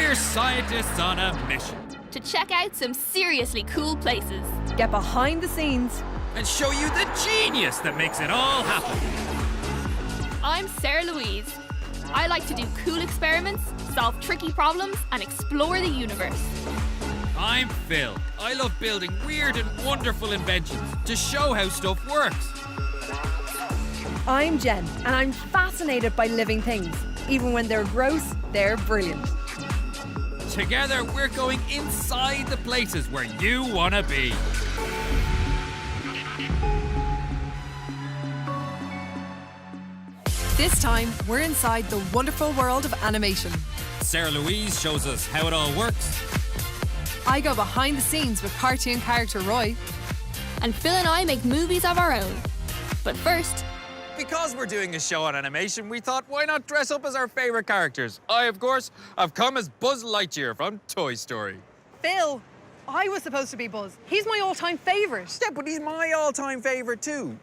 We're scientists on a mission to check out some seriously cool places. Get behind the scenes and show you the genius that makes it all happen. I'm Sarah Louise. I like to do cool experiments, solve tricky problems, and explore the universe. I'm Phil. I love building weird and wonderful inventions to show how stuff works. I'm Jen, and I'm fascinated by living things. Even when they're gross, they're brilliant. Together, we're going inside the places where you want to be. This time, we're inside the wonderful world of animation. Sarah Louise shows us how it all works. I go behind the scenes with cartoon character Roy. And Phil and I make movies of our own. But first, because we're doing a show on animation, we thought, why not dress up as our favorite characters? I, of course, have come as Buzz Lightyear from Toy Story. Phil, I was supposed to be Buzz. He's my all-time favorite. Yeah, but he's my all-time favorite too.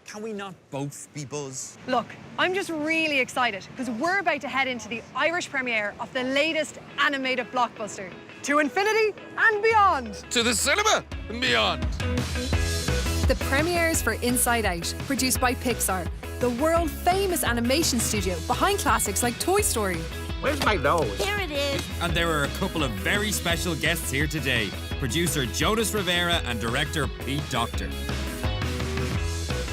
Can we not both be Buzz? Look, I'm just really excited because we're about to head into the Irish premiere of the latest animated blockbuster, To Infinity and Beyond. To the cinema and beyond. The premieres for Inside Out, produced by Pixar, the world-famous animation studio behind classics like Toy Story. Where's my nose? here it is. And there are a couple of very special guests here today. Producer Jonas Rivera and director Pete Docter.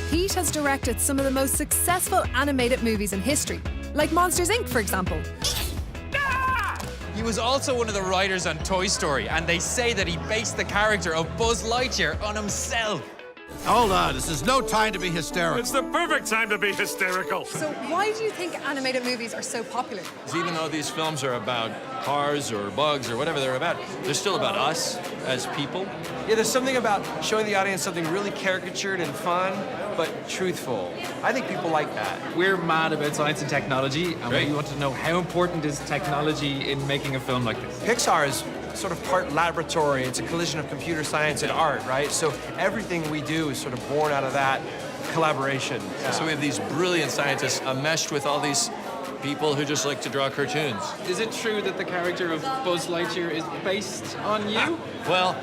Pete has directed some of the most successful animated movies in history, like Monsters, Inc., for example. He was also one of the writers on Toy Story, and they say that he based the character of Buzz Lightyear on himself. Hold on, this is no time to be hysterical. It's the perfect time to be hysterical. So why do you think animated movies are so popular? Because even though these films are about cars or bugs or whatever they're about, they're still about us as people. Yeah, there's something about showing the audience something really caricatured and fun, but truthful. I think people like that. We're mad about science and technology, and Great. we want to know how important is technology in making a film like this. Pixar is sort of part laboratory. It's a collision of computer science and art, right? So everything we do is sort of born out of that collaboration. So we have these brilliant scientists meshed with all these people who just like to draw cartoons. Is it true that the character of Buzz Lightyear is based on you? Well,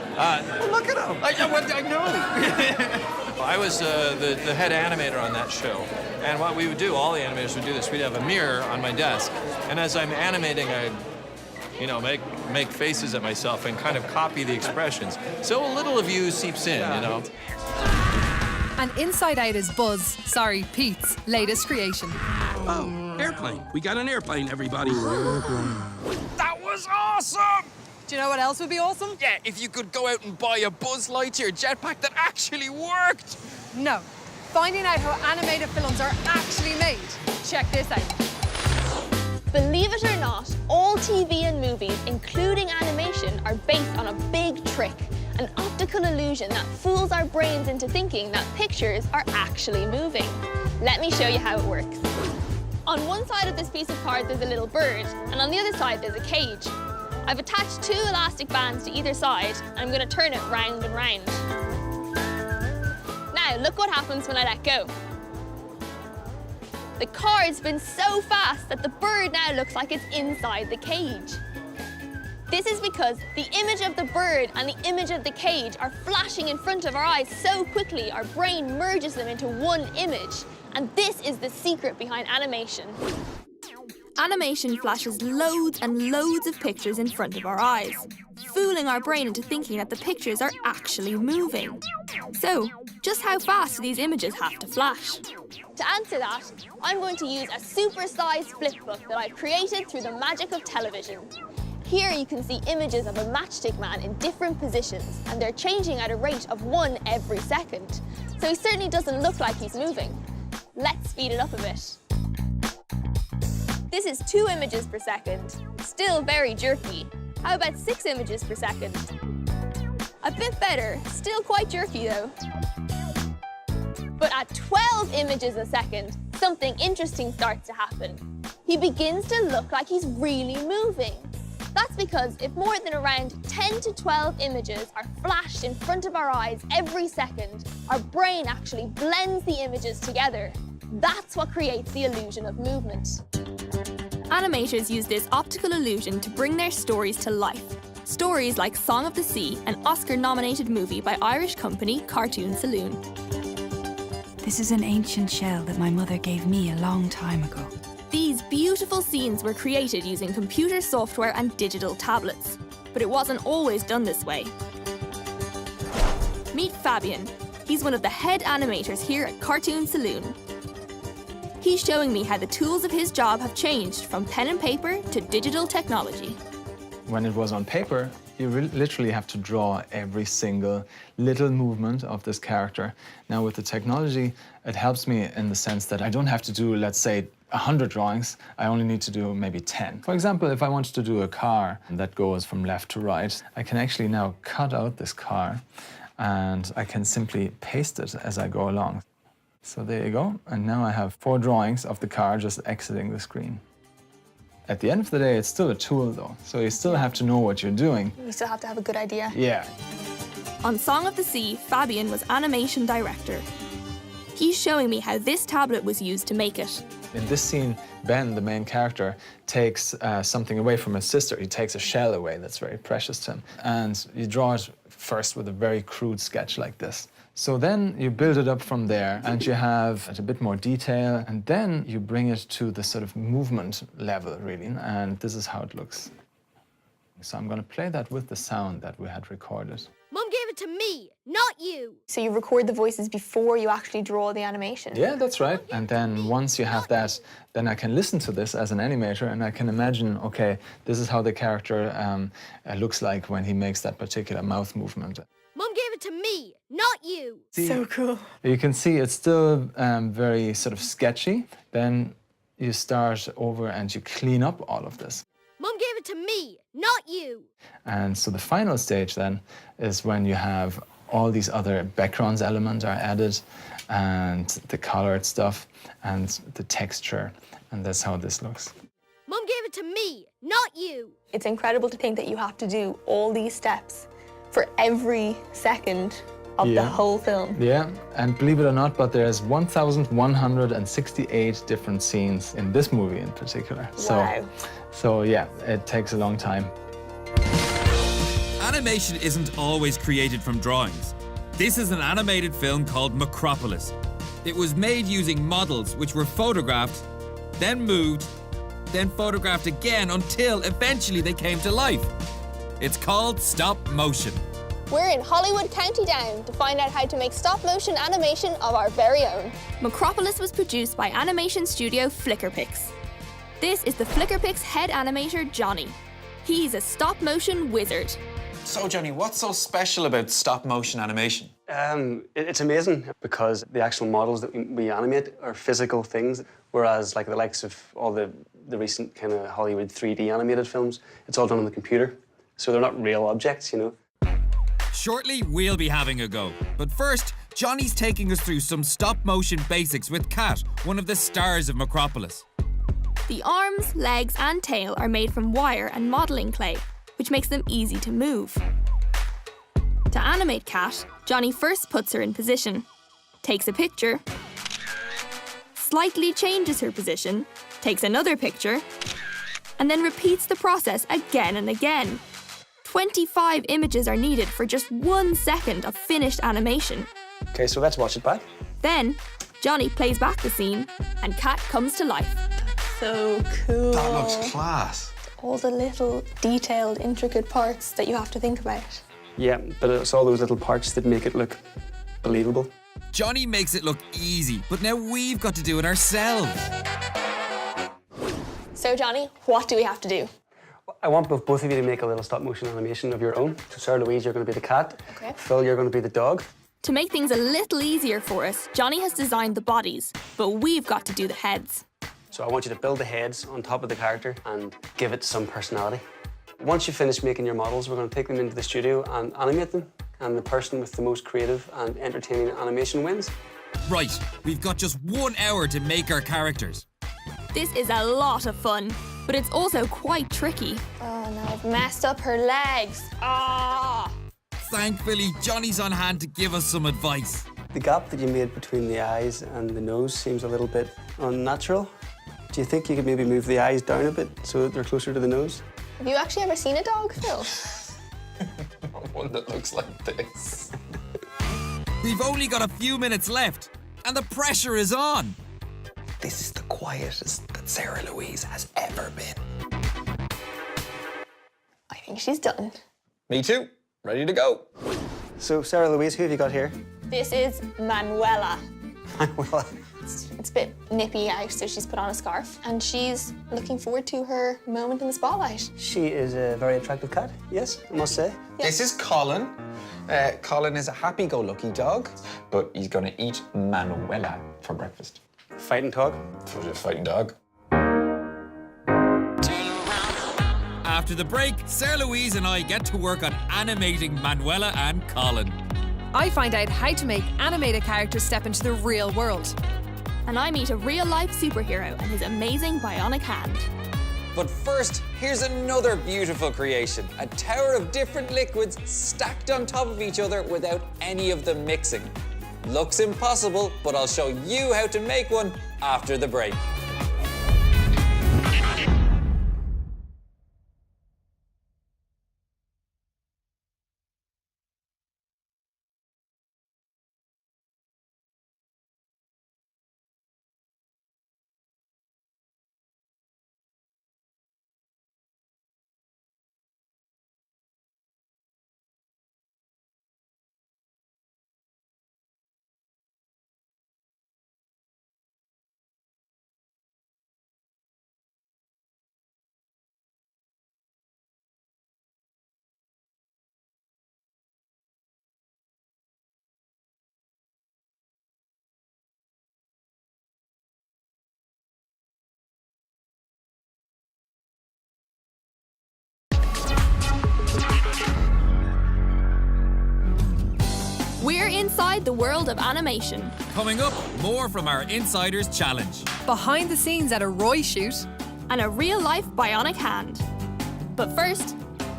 Look at him. I know. I was the head animator on that show. And what we would do, all the animators would do this, we'd have a mirror on my desk. And as I'm animating, I'd make faces at myself and kind of copy the expressions. So a little of you seeps in, you know. And Inside Out is Pete's latest creation. Oh, airplane. We got an airplane, everybody. That was awesome! Do you know what else would be awesome? Yeah, if you could go out and buy a Buzz Lightyear jetpack that actually worked. No. Finding out how animated films are actually made. Check this out. Believe it or not, all TV and movies, including animation, are based on a big trick, an optical illusion that fools our brains into thinking that pictures are actually moving. Let me show you how it works. On one side of this piece of card, there's a little bird, and on the other side, there's a cage. I've attached 2 elastic bands to either side, and I'm going to turn it round and round. Now, look what happens when I let go. The card spins so fast that the bird now looks like it's inside the cage. This is because the image of the bird and the image of the cage are flashing in front of our eyes so quickly our brain merges them into one image. And this is the secret behind animation. Animation flashes loads and loads of pictures in front of our eyes, fooling our brain into thinking that the pictures are actually moving. So, just how fast do these images have to flash? To answer that, I'm going to use a super-sized flipbook that I've created through the magic of television. Here you can see images of a matchstick man in different positions, and they're changing at a rate of 1 every second. So he certainly doesn't look like he's moving. Let's speed it up a bit. This is 2 images per second. Still very jerky. How about 6 images per second? A bit better, still quite jerky though. But at 12 images a second, something interesting starts to happen. He begins to look like he's really moving. That's because if more than around 10 to 12 images are flashed in front of our eyes every second, our brain actually blends the images together. That's what creates the illusion of movement. Animators use this optical illusion to bring their stories to life. Stories like Song of the Sea, an Oscar-nominated movie by Irish company Cartoon Saloon. This is an ancient shell that my mother gave me a long time ago. These beautiful scenes were created using computer software and digital tablets. But it wasn't always done this way. Meet Fabian. He's one of the head animators here at Cartoon Saloon. He's showing me how the tools of his job have changed from pen and paper to digital technology. When it was on paper, you literally have to draw every single little movement of this character. Now with the technology, it helps me in the sense that I don't have to do, let's say, 100 drawings. I only need to do maybe 10. For example, if I wanted to do a car that goes from left to right, I can actually now cut out this car and I can simply paste it as I go along. So there you go. And now I have 4 drawings of the car just exiting the screen. At the end of the day, it's still a tool though. So you still have to know what you're doing. You still have to have a good idea. Yeah. On Song of the Sea, Fabian was animation director. He's showing me how this tablet was used to make it. In this scene, Ben, the main character, takes something away from his sister. He takes a shell away that's very precious to him. And you draw it first with a very crude sketch like this. So then you build it up from there and you have a bit more detail and then you bring it to the sort of movement level, really. And this is how it looks. So I'm going to play that with the sound that we had recorded. Mum gave it to me, not you. So you record the voices before you actually draw the animation? Yeah, that's right. And then once you have that, then I can listen to this as an animator and I can imagine, okay, this is how the character looks like when he makes that particular mouth movement. Mum gave it to me, not you. So cool. You can see it's still very sort of sketchy. Then you start over and you clean up all of this. Mum gave it to me, not you. And so the final stage then is when you have all these other backgrounds elements are added and the colored stuff and the texture. And that's how this looks. Mum gave it to me, not you. It's incredible to think that you have to do all these steps for every second of the whole film. Yeah, and believe it or not, but there's 1,168 different scenes in this movie in particular. Wow. So yeah, it takes a long time. Animation isn't always created from drawings. This is an animated film called Macropolis. It was made using models which were photographed, then moved, then photographed again until eventually they came to life. It's called stop motion. We're in Hollywood County Down to find out how to make stop-motion animation of our very own. Macropolis was produced by animation studio Flickerpix. This is the Flickerpix head animator, Johnny. He's a stop-motion wizard. So, Johnny, what's so special about stop-motion animation? It's amazing because the actual models that we animate are physical things, whereas like the likes of all the recent kind of Hollywood 3D animated films, it's all done on the computer. So they're not real objects, you know. Shortly, we'll be having a go. But first, Johnny's taking us through some stop-motion basics with Kat, one of the stars of Macropolis. The arms, legs and tail are made from wire and modelling clay, which makes them easy to move. To animate Kat, Johnny first puts her in position, takes a picture, slightly changes her position, takes another picture, and then repeats the process again and again. 25 images are needed for just 1 second of finished animation. Okay, so let's watch it back. Then, Johnny plays back the scene and Kat comes to life. So cool. That looks class. All the little detailed, intricate parts that you have to think about. Yeah, but it's all those little parts that make it look believable. Johnny makes it look easy, but now we've got to do it ourselves. So Johnny, what do we have to do? I want both of you to make a little stop-motion animation of your own. So Sarah Louise, you're going to be the cat. Okay. Phil, you're going to be the dog. To make things a little easier for us, Johnny has designed the bodies, but we've got to do the heads. So I want you to build the heads on top of the character and give it some personality. Once you finish making your models, we're going to take them into the studio and animate them. And the person with the most creative and entertaining animation wins. Right, we've got just 1 hour to make our characters. This is a lot of fun, but it's also quite tricky. Oh no, I've messed up her legs. Ah! Thankfully, Johnny's on hand to give us some advice. The gap that you made between the eyes and the nose seems a little bit unnatural. Do Do you think you could maybe move the eyes down a bit so that they're closer to the nose? Have you actually ever seen a dog, Phil? One that looks like this. We've only got a few minutes left, and the pressure is on. This is the quietest that Sarah Louise has ever been. I think she's done. Me too. Ready to go. So, Sarah Louise, who have you got here? This is Manuela. Manuela. It's a bit nippy out, so she's put on a scarf, and she's looking forward to her moment in the spotlight. She is a very attractive cat, yes, I must say. This is Colin. Colin is a happy-go-lucky dog, but he's gonna eat Manuela for breakfast. Fighting dog? Fighting dog. After the break, Sarah Louise and I get to work on animating Manuela and Colin. I find out how to make animated characters step into the real world. And I meet a real-life superhero and his amazing bionic hand. But first, here's another beautiful creation. A tower of different liquids stacked on top of each other without any of them mixing. Looks impossible, but I'll show you how to make one after the break. We're inside the world of animation. Coming up, more from our Insiders Challenge. Behind the scenes at a Roy shoot. And a real-life bionic hand. But first...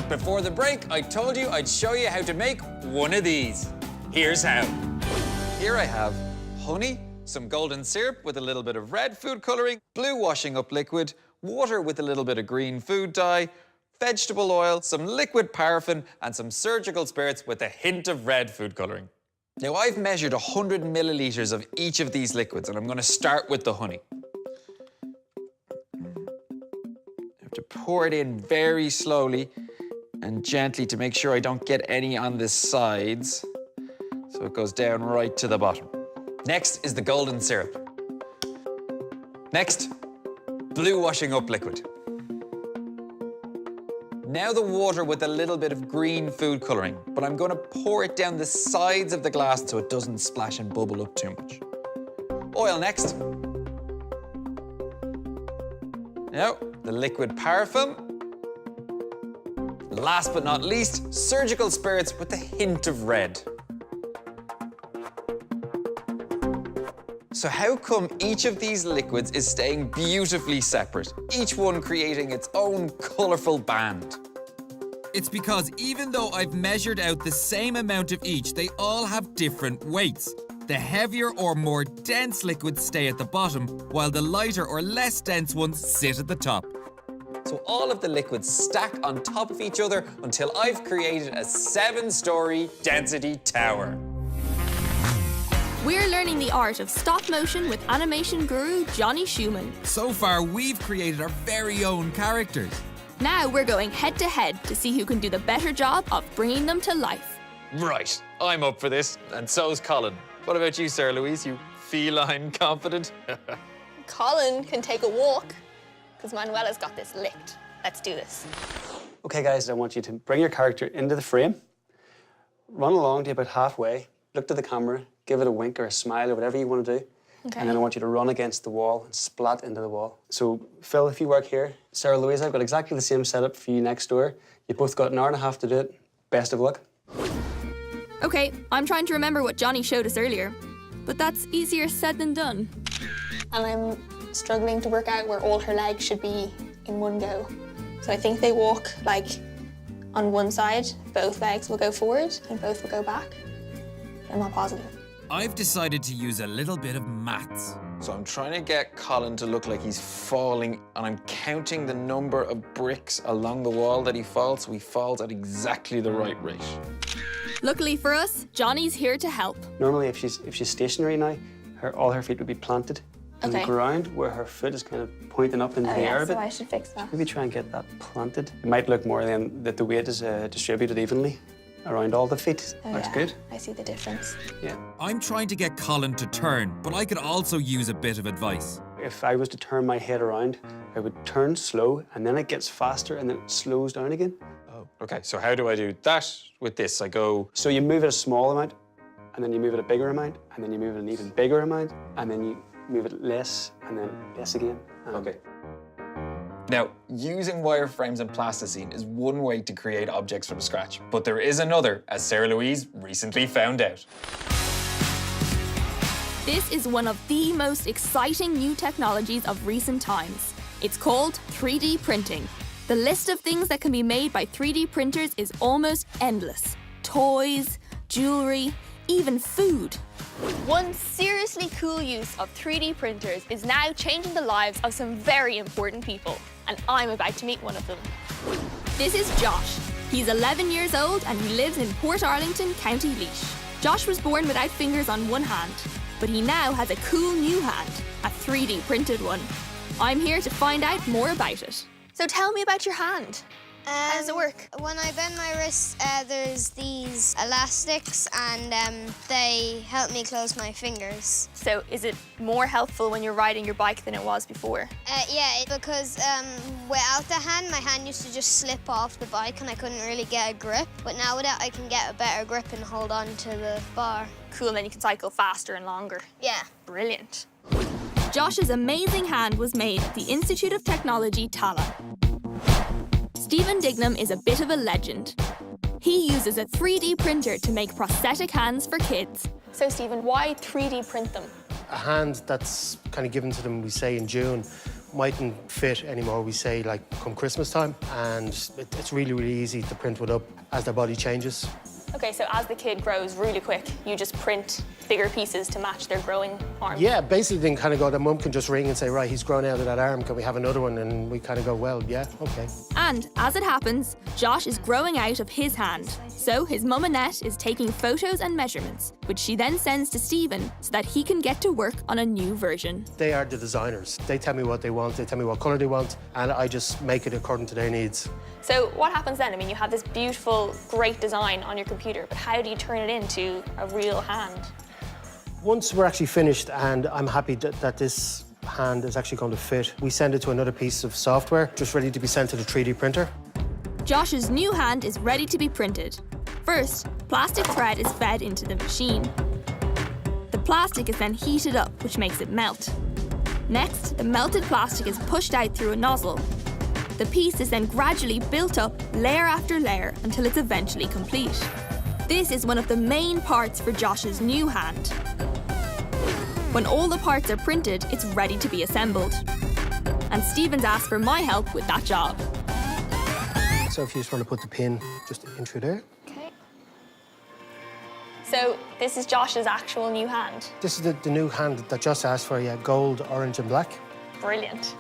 Before the break, I told you I'd show you how to make one of these. Here's how. Here I have honey, some golden syrup with a little bit of red food coloring, blue washing up liquid, water with a little bit of green food dye, vegetable oil, some liquid paraffin, and some surgical spirits with a hint of red food coloring. Now, I've measured 100 milliliters of each of these liquids, and I'm going to start with the honey. I have to pour it in very slowly and gently to make sure I don't get any on the sides, so it goes down right to the bottom. Next is the golden syrup. Next, blue washing up liquid. Now the water with a little bit of green food coloring, but I'm going to pour it down the sides of the glass so it doesn't splash and bubble up too much. Oil next. Now, the liquid paraffin. Last but not least, surgical spirits with a hint of red. So how come each of these liquids is staying beautifully separate, each one creating its own colourful band? It's because even though I've measured out the same amount of each, they all have different weights. The heavier or more dense liquids stay at the bottom, while the lighter or less dense ones sit at the top. So all of the liquids stack on top of each other until I've created a 7-story density tower. We're learning the art of stop motion with animation guru Johnny Schumann. So far, we've created our very own characters. Now we're going head-to-head to see who can do the better job of bringing them to life. Right, I'm up for this, and so's Colin. What about you, Sarah Louise? You feline confident? Colin can take a walk, because Manuela's got this licked. Let's do this. Okay, guys, I want you to bring your character into the frame, run along to about halfway, look to the camera, give it a wink or a smile or whatever you want to do. Okay. And then I want you to run against the wall and splat into the wall. So, Phil, if you work here, Sarah Louise, I've got exactly the same setup for you next door. You've both got an hour and a half to do it. Best of luck. Okay, I'm trying to remember what Johnny showed us earlier, but that's easier said than done. And I'm struggling to work out where all her legs should be in one go. So I think they walk like on one side, both legs will go forward and both will go back. I'm not positive. I've decided to use a little bit of maths. So I'm trying to get Colin to look like he's falling, and I'm counting the number of bricks along the wall that he falls, so he falls at exactly the right rate. Luckily for us, Johnny's here to help. Normally, if she's stationary now, all her feet would be planted in the ground, where her foot is kind of pointing up into the air a bit. So I should fix that. Maybe try and get that planted. It might look more then that the weight is distributed evenly around all the feet. Looks good. I see the difference. Yeah. I'm trying to get Colin to turn, but I could also use a bit of advice. If I was to turn my head around, I would turn slow, and then it gets faster, and then it slows down again. Oh. Okay, so how do I do that with this? I go... So you move it a small amount, and then you move it a bigger amount, and then you move it an even bigger amount, and then you move it less, and then less again. Okay. Now, using wireframes and plasticine is one way to create objects from scratch, but there is another, as Sarah Louise recently found out. This is one of the most exciting new technologies of recent times. It's called 3D printing. The list of things that can be made by 3D printers is almost endless. Toys, jewelry, even food. One seriously cool use of 3D printers is now changing the lives of some very important people, and I'm about to meet one of them. This is Josh. He's 11 years old and he lives in Port Arlington, County Laois. Josh was born without fingers on one hand, but he now has a cool new hand, a 3D printed one. I'm here to find out more about it. So tell me about your hand. How does it work? When I bend my wrist, there's these elastics and they help me close my fingers. So is it more helpful when you're riding your bike than it was before? Yeah, because without the hand, my hand used to just slip off the bike and I couldn't really get a grip. But now with it, I can get a better grip and hold on to the bar. Cool, and then you can cycle faster and longer. Yeah. Brilliant. Josh's amazing hand was made at the Institute of Technology, Tala. Stephen Dignam is a bit of a legend. He uses a 3D printer to make prosthetic hands for kids. So Stephen, why 3D print them? A hand that's kind of given to them, we say in June, mightn't fit anymore, we say like come Christmas time, and it's really, really easy to print one up as their body changes. Okay, so as the kid grows really quick, you just print bigger pieces to match their growing arm? Yeah, basically they can kind of go, the mum can just ring and say, right, he's grown out of that arm, can we have another one? And we kind of go, well, yeah, okay. And as it happens, Josh is growing out of his hand. So his mum Annette is taking photos and measurements, which she then sends to Stephen so that he can get to work on a new version. They are the designers. They tell me what they want, they tell me what colour they want, and I just make it according to their needs. So what happens then? I mean, you have this beautiful, great design on your computer, but how do you turn it into a real hand? Once we're actually finished and I'm happy that this hand is actually going to fit, we send it to another piece of software, just ready to be sent to the 3D printer. Josh's new hand is ready to be printed. First, plastic thread is fed into the machine. The plastic is then heated up, which makes it melt. Next, the melted plastic is pushed out through a nozzle. The piece is then gradually built up layer after layer until it's eventually complete. This is one of the main parts for Josh's new hand. When all the parts are printed, it's ready to be assembled. And Stephen's asked for my help with that job. So if you just want to put the pin just in through there. Okay. So this is Josh's actual new hand. This is the new hand that Josh asked for, yeah, gold, orange and black. Brilliant.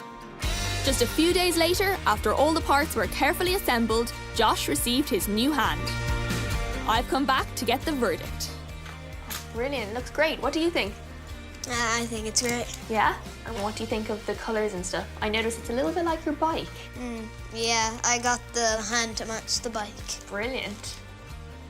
Just a few days later, after all the parts were carefully assembled, Josh received his new hand. I've come back to get the verdict. Brilliant, looks great. What do you think? I think it's great. Yeah? And what do you think of the colours and stuff? I noticed it's a little bit like your bike. Yeah, I got the hand to match the bike. Brilliant.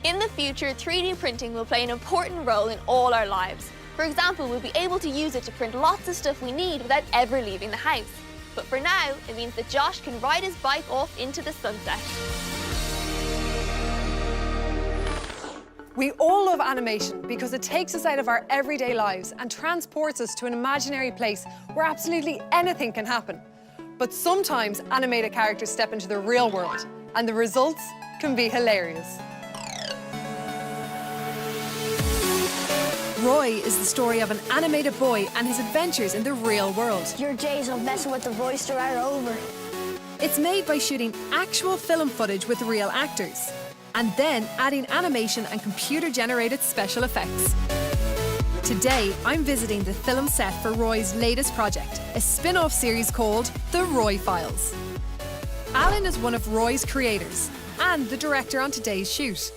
In the future, 3D printing will play an important role in all our lives. For example, we'll be able to use it to print lots of stuff we need without ever leaving the house. But for now, it means that Josh can ride his bike off into the sunset. We all love animation because it takes us out of our everyday lives and transports us to an imaginary place where absolutely anything can happen. But sometimes animated characters step into the real world, and the results can be hilarious. Roy is the story of an animated boy and his adventures in the real world. Your days of messing with the voice are over. It's made by shooting actual film footage with real actors and then adding animation and computer-generated special effects. Today, I'm visiting the film set for Roy's latest project, a spin-off series called The Roy Files. Alan is one of Roy's creators and the director on today's shoot.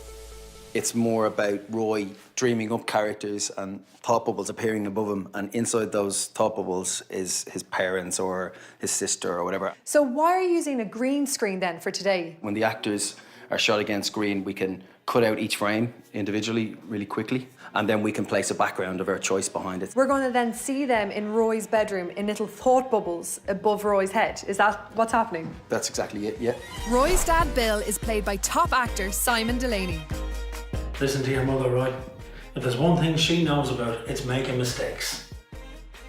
It's more about Roy dreaming up characters and thought bubbles appearing above him, and inside those thought bubbles is his parents or his sister or whatever. So why are you using a green screen then for today? When the actors are shot against screen, we can cut out each frame individually really quickly, and then we can place a background of our choice behind it. We're going to then see them in Roy's bedroom in little thought bubbles above Roy's head. Is that what's happening? That's exactly it, yeah. Roy's dad, Bill, is played by top actor Simon Delaney. Listen to your mother, Roy. If there's one thing she knows about, it's making mistakes.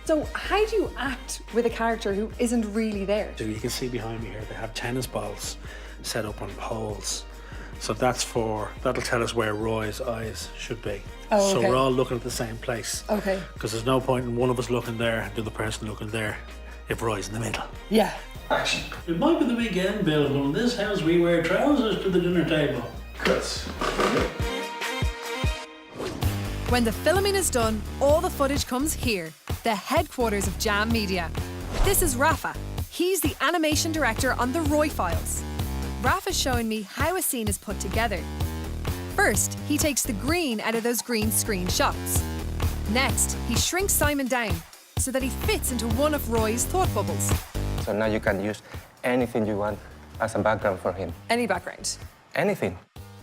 So how do you act with a character who isn't really there? So you can see behind me here, they have tennis balls set up on poles. So that'll tell us where Roy's eyes should be. Oh, okay. So we're all looking at the same place. Okay. Because there's no point in one of us looking there and the other person looking there if Roy's in the middle. Yeah. Action. It might be the weekend, Bill, but in this house we wear trousers to the dinner table. Chris. When the filming is done, all the footage comes here, the headquarters of Jam Media. This is Rafa. He's the animation director on The Roy Files. Rafa's showing me how a scene is put together. First, he takes the green out of those green screen shots. Next, he shrinks Simon down so that he fits into one of Roy's thought bubbles. So now you can use anything you want as a background for him. Any background? Anything.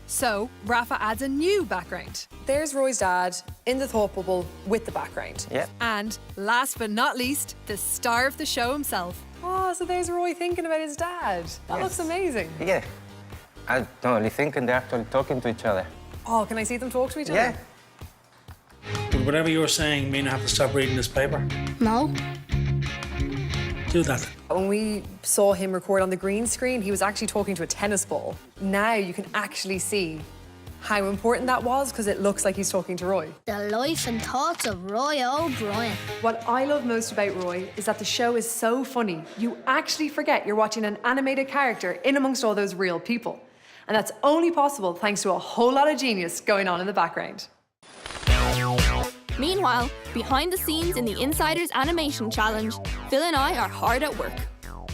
So, Rafa adds a new background. There's Roy's dad in the thought bubble with the background. Yeah. And last but not least, the star of the show himself. Oh, so there's Roy thinking about his dad. That looks amazing. Yeah. I'm not only thinking, they're actually talking to each other. Oh, can I see them talk to each other? Yeah. Would whatever you're saying mean I have to stop reading this paper? No. Do that. When we saw him record on the green screen, he was actually talking to a tennis ball. Now you can actually see how important that was because it looks like he's talking to Roy. The life and thoughts of Roy O'Brien. What I love most about Roy is that the show is so funny, you actually forget you're watching an animated character in amongst all those real people. And that's only possible thanks to a whole lot of genius going on in the background. Meanwhile, behind the scenes in the Insiders Animation Challenge, Phil and I are hard at work.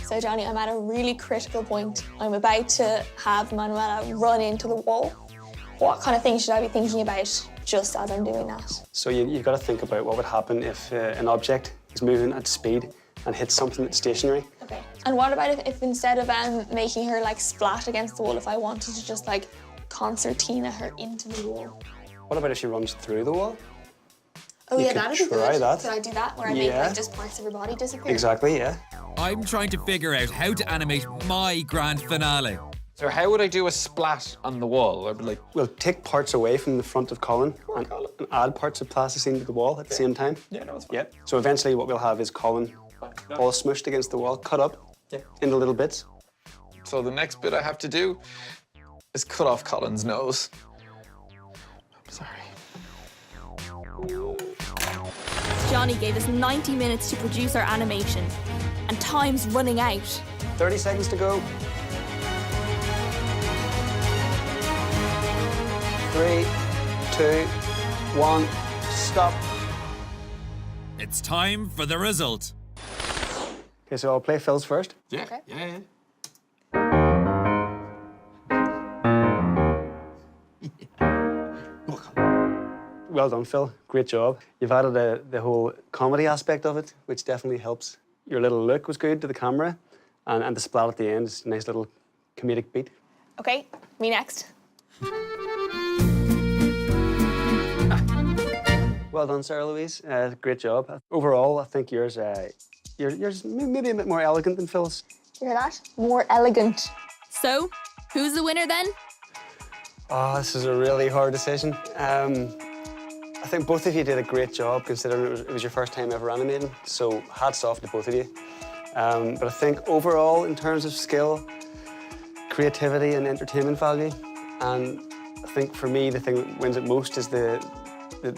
So Johnny, I'm at a really critical point. I'm about to have Manuela run into the wall. What kind of things should I be thinking about just as I'm doing that? So you've got to think about what would happen if an object is moving at speed and hits something that's stationary. Okay. And what about if instead of making her like splat against the wall, if I wanted to just like concertina her into the wall? What about if she runs through the wall? Oh You yeah, could that'd be try good. that. Could I do that where I make like just parts of her body disappear? Exactly, yeah. I'm trying to figure out how to animate my grand finale. So how would I do a splat on the wall? I'd be like, We'll take parts away from the front of Colin and add parts of plasticine to the wall at the same time. Yeah, no, it's fine. Yeah. So eventually what we'll have is Colin all smushed against the wall, cut up into little bits. So the next bit I have to do is cut off Colin's nose. I'm sorry. Johnny gave us 90 minutes to produce our animation, and time's running out. 30 seconds to go. 3, 2, 1, stop. It's time for the result. Okay, so I'll play Phil's first. Yeah, yeah. Well done, Phil. Great job. You've added the whole comedy aspect of it, which definitely helps. Your little look was good to the camera, and the splat at the end is a nice little comedic beat. Okay, me next. Well done, Sarah Louise. Great job. Overall, I think yours maybe a bit more elegant than Phil's. You hear that? More elegant. So, who's the winner then? Oh, this is a really hard decision. I think both of you did a great job considering it was your first time ever animating, so hats off to both of you. But I think overall, in terms of skill, creativity and entertainment value, and I think for me, the thing that wins it most is the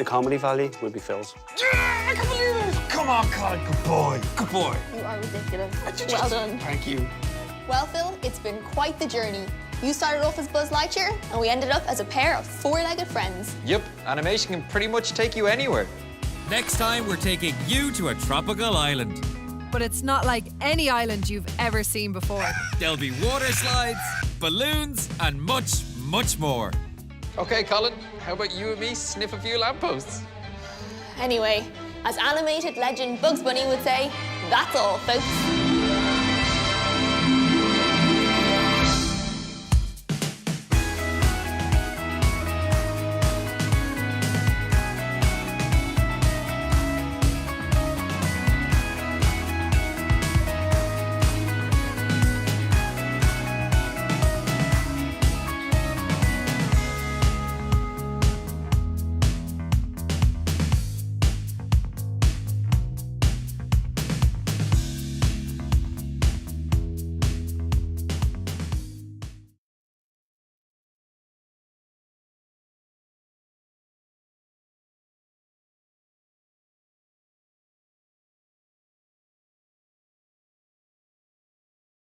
comedy value would be Phil's. Yeah, I can believe it! Come on, Colin, good boy, good boy. You are ridiculous. Well done. Thank you. Well, Phil, it's been quite the journey. You started off as Buzz Lightyear, and we ended up as a pair of four-legged friends. Yep, animation can pretty much take you anywhere. Next time, we're taking you to a tropical island. But it's not like any island you've ever seen before. There'll be water slides, balloons, and much, much more. Okay, Colin, how about you and me sniff a few lampposts? Anyway, as animated legend Bugs Bunny would say, that's all, folks.